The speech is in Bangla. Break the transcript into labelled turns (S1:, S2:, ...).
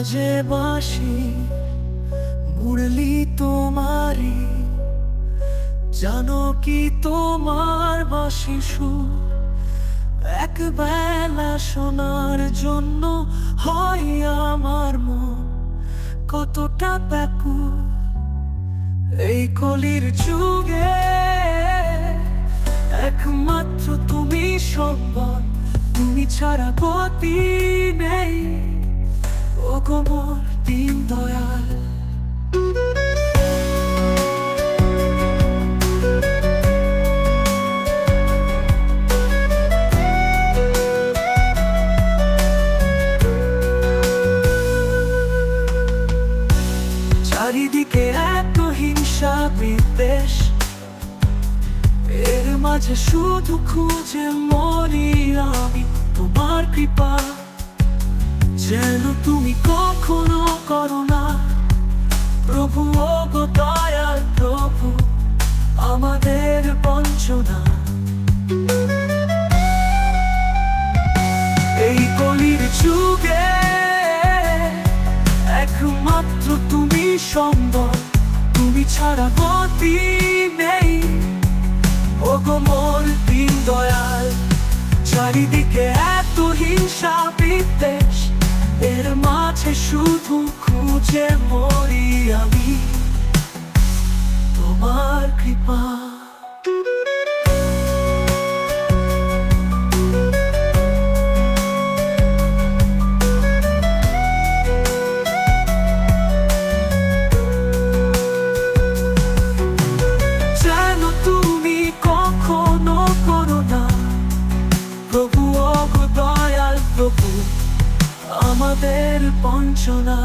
S1: বাজে বাঁশি মুরলি তোমারি, জানো কি তোমার বাঁশি সুর এক বেলা শোনার জন্য হয় আমার মন কতটা ব্যাকুল। এই কলির যুগে একমাত্র তুমি সম্বল, তুমি ছাড়া গতি নেই ও গো মোর দীন দয়াল। চারিদিকে এত হিংসা বিদ্বেষ, এর মাঝে শুধু খুঁজে মরি আমি তোমার কৃপা। যেন তুমি কখনো করো না প্রভু, ও গো দয়াল প্রভু, আমাদের বঞ্চনা। এই কলির যুগে একমাত্র তুমি সম্বল, তুমি ছাড়া গতি নেই ও গো মোর দীন দয়াল। চারিদিকে এত হিংসা বিদ্বেষ, এর মাঝে শুধু খুঁজে মরি আমি তোমার কৃপা। যেন তুমি কখনো করো না প্রভু, ও গো দয়াল প্রভু, আমাদের বঞ্চনা।